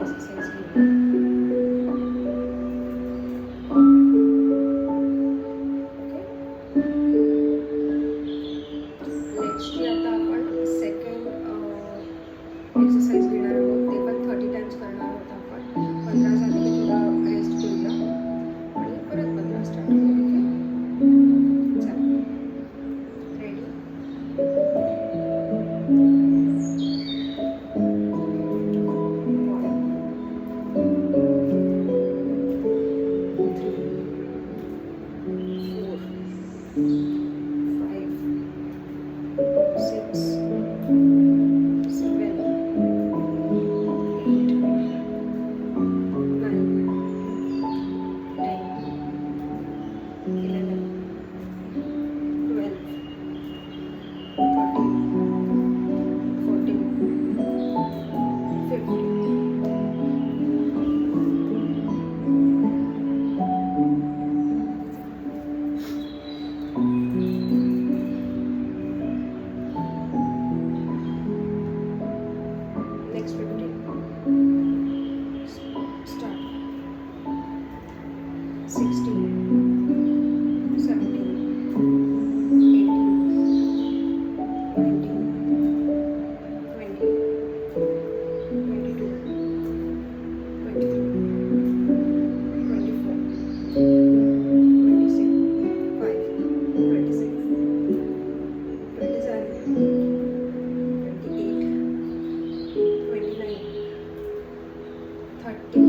Exercise घेऊया. नेक्स्टची आता आपण सेकंड एक्सरसाइज घेणार आहोत. ते पण 30 टाइम्स करणार आहोत आपण. 15 झाले की थोडा रेस्ट घेऊया आणि परत 15 स्टार्ट करूया. ओके, चला रेडी. Next 15. Start. 16, 17, 18, 19, 20, 22, 23, 24, 26, 5, 26, 27, 28, 29, 30.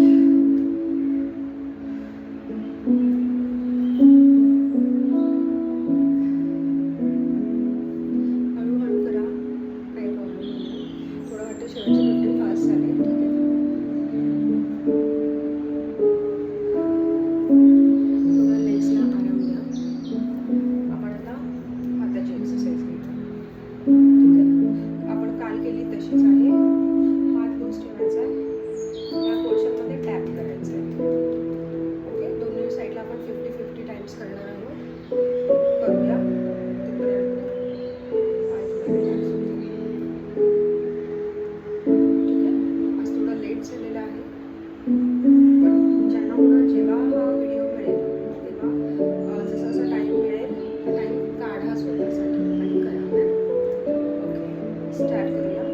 हळूहळू करा, काही प्रॉब्लेम नाही. थोडं वाटतं शेवटचे 15 फास्ट झाले. ठीक आहे, थोडं लेग्सला आराम द्या. आपण आता हाताची एक्सरसाइज घेऊ. ठीक आहे, आपण काल केली तशीच आहे. हात लूज ठेवायचा आहे, या पोर्शनमध्ये टॅप करायचं आहे. ओके, दोन्ही साईडला आपण 50-50 टाइम्स करणार आहोत. करूया. तोपर्यंत पाय थोडे रिलॅक्स होतील. ठीक आहे, आज थोडा लेट झालेला आहे, पण ज्यांना पुन्हा जेव्हा हा व्हिडिओ मिळेल तेव्हा जसा जसा टाईम मिळेल तो टाईम काढा स्वतःसाठी आणि करा. ओके, स्टार्ट करूया.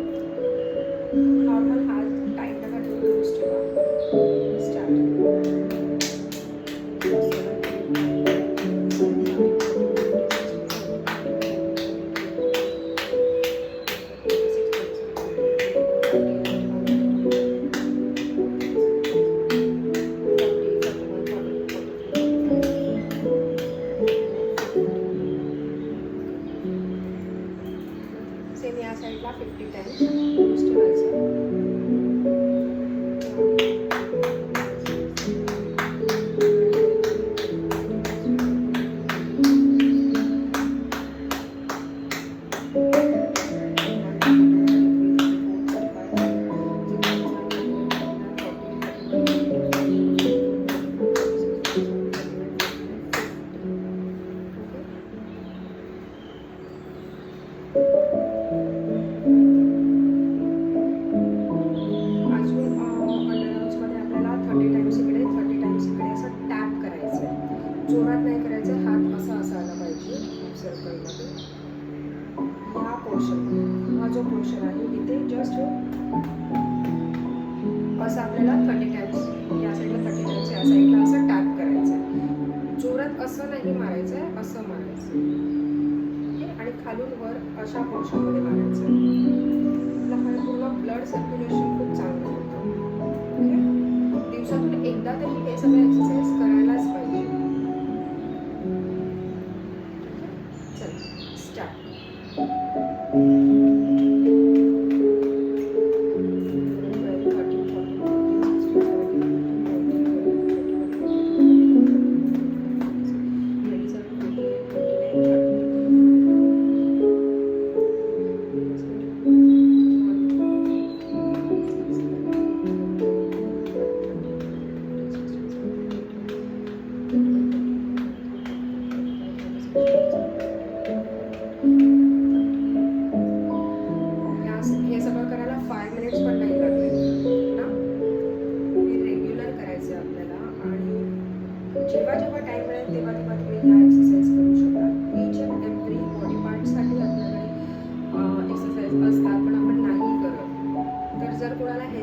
नॉर्मल हात टाईट नका ठेवून लूज ठेवा. स्टार्ट. 50 टाइम्स लूज ठेवायचं. जोरात नाही करायचं. हात असा असायला पाहिजे सर्कलमध्ये. ह्या पोर्शनमध्ये, हा जो पोर्शन आहे इथे जस्ट असं आपल्याला 30 टाइम्स, या साईडला 30 टाइम्स, या साईडला असं टॅप करायचं आहे. जोरात असं नाही मारायचं आहे, असं मारायचं. ओके, आणि खालून वर अशा पोर्शनमध्ये मारायचं. आपलं पूर्ण ब्लड सर्क्युलेशन खूप चांगलं होतं. ओके, दिवसातून एकदा तरी हे सगळे एक्सरसाइज करायलाच पाहिजे. चला स्टार्ट.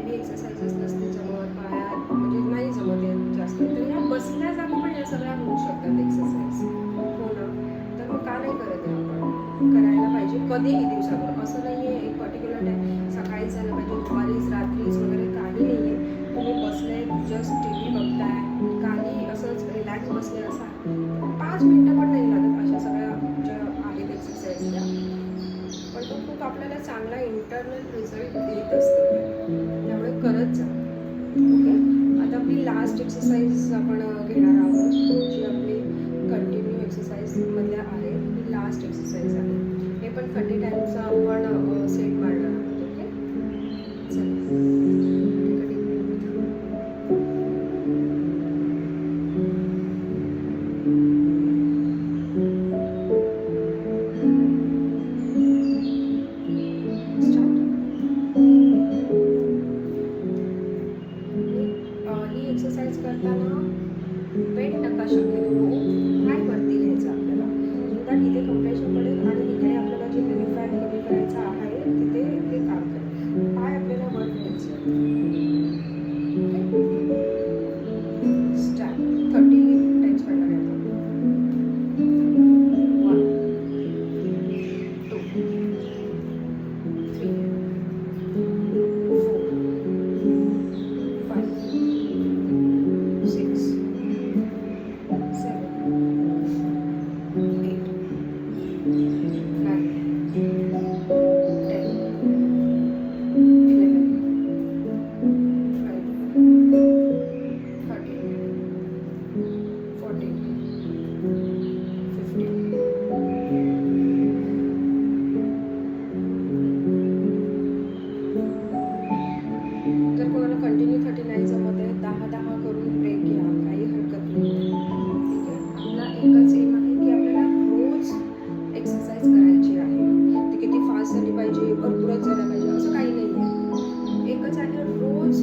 हेवी एक्सरसाइजेस नसते जमत पायात, म्हणजे नाही जमत आहे जास्त, तर ह्या बसल्या जागी पण या सगळ्या होऊ शकतात एक्सरसाइज. हो ना, तर मग का नाही करत आहे आपण? करायला पाहिजे कधीही दिवसातून. असं नाही आहे एक पर्टिक्युलर टाईम सकाळीच झालं पाहिजे, दुपारीच, रात्रीच वगैरे काही नाही आहे. तुम्ही बसले, जस्ट टी व्ही बघताय, काही असंच रिलॅक्स बसले असा 5 मिनटं पण नाही लागत अशा सगळ्या ज्या आहेत एक्सरसाइज त्या, पण तो खूप आपल्याला चांगला इंटरनल रिझल्ट देत असतो, त्यामुळे करत जा. ओके, आता आपली लास्ट एक्सरसाइज आपण घेणार आहोत, जी आपली कंटिन्यू एक्सरसाइजमधल्या आहे. ही लास्ट एक्सरसाइज आहे. हे पण 30 टाईमचा आपण सेट मारणार आहोत. ओके, चला. ही एक्सरसाइज करताना बेंड नका शक्यतो, पाय वरती घ्यायचा आपल्याला, सुद्धा इथे कम्प्रेशन पडेल आणि इकडे आपल्याला जे बेली फॅट कमी करायचा आहे तिथे हे काम करेल. पाय आपल्याला वर घ्यायचे. स्टार्ट. 30 टाइम्स करणार आहे आपण. 1 2 3 4 5 6 7 8 9 10 11 12 13 14 15 जर कोणाला कंटिन्यू 30 नाही जमत आहे, 10-10 करून ब्रेक घ्या, काही हरकत नाही. ठीक आहे, आपला एकच एम आहे की आपल्याला रोज एक्सरसाइज करायची आहे. ती किती फास्ट झाली पाहिजे, भरपूरच झालं पाहिजे, असं काही नाही आहे. एकच आहे, रोज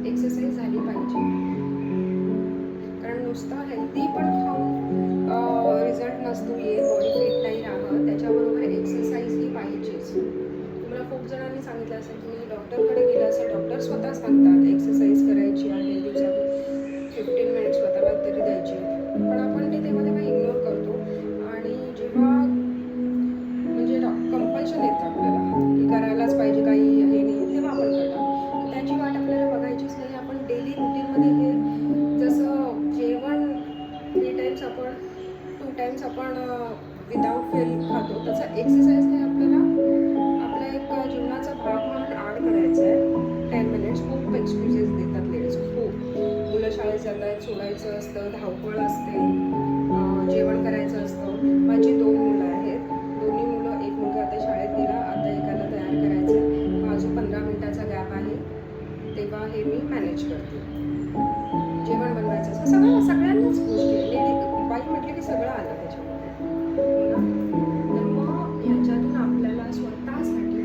एक्सरसाइज झाली पाहिजे. कारण नुसतं हेल्दी पण खाऊन रिझल्ट नसतो येत, बॉडी फिट नाही राहत, त्याच्याबरोबर एक्सरसाइज ही पाहिजेच. तुम्हाला खूप जणांनी सांगितलं असेल, तुम्ही डॉक्टरकडे गेला असेल, डॉक्टर स्वतः सांगतात एक्सरसाइज करायची आहे, दिवसातून 15 मिनिट स्वतःला तरी द्यायचे, पण आपण ते तेव्हा तेव्हा इग्नोर करतो. आणि जेव्हा म्हणजे कंपल्शन येतं आपल्याला की करायलाच पाहिजे, काही हे नाही, तेव्हा आपण करतो. त्याची वाट आपल्याला बघायचीच नाही. आपण डेली रुटीनमध्ये हे जसं जेवण 3 टाइम्स आपण 2 टाइम्स आपण विदाऊट फेल खातो, तसं एक्सरसाइज हे आपल्याला आपला एक जीवनाचा भाग म्हणून ॲड करायचा आहे. 10 मिनिट्स. खूप एक्सक्युजेस देतात लेडीज, खूप. मुलं शाळेत जात आहेत, सोडायचं असतं, धावपळ असते, जेवण करायचं असतं. माझी 2 मुलं आहेत, दोन्ही मुलं, एक मुलगा आता शाळेत गेला, आता एकाला तयार करायचं आहे, हा जो 15 मिनिटाचा गॅप आहे तेव्हा हे मी मॅनेज करते. जेवण बनवायचं असं सगळ्यांनाच गोष्टी आहे. लेडी बाई म्हटलं की सगळं आलं त्याच्यामध्ये, हो ना. तर मग ह्याच्यातून आपल्याला स्वतःसाठी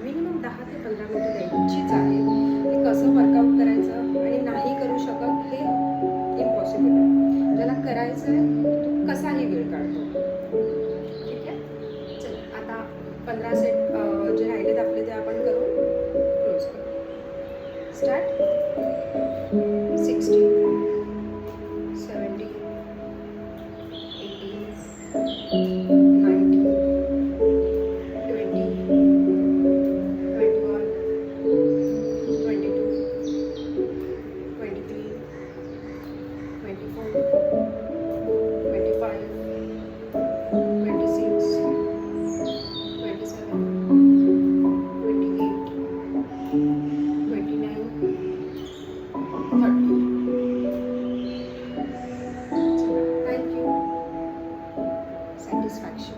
मिनिमम 10 ते 15 मिनिटं द्यायचीच आहे. ते कसं वर्कआउट करायचं आणि नाही करू शकत हे इम्पॉसिबल आहे. ज्याला करायचं आहे तो कसाही वेळ काढतो. ठीक आहे, चला आता 15 सेट जे राहिलेत आपले ते आपण करून क्लोज करू. स्टार्ट. 60 70 80 90 20 21 22 23 24 25 26 27 28 29 30. Thank you. Satisfaction.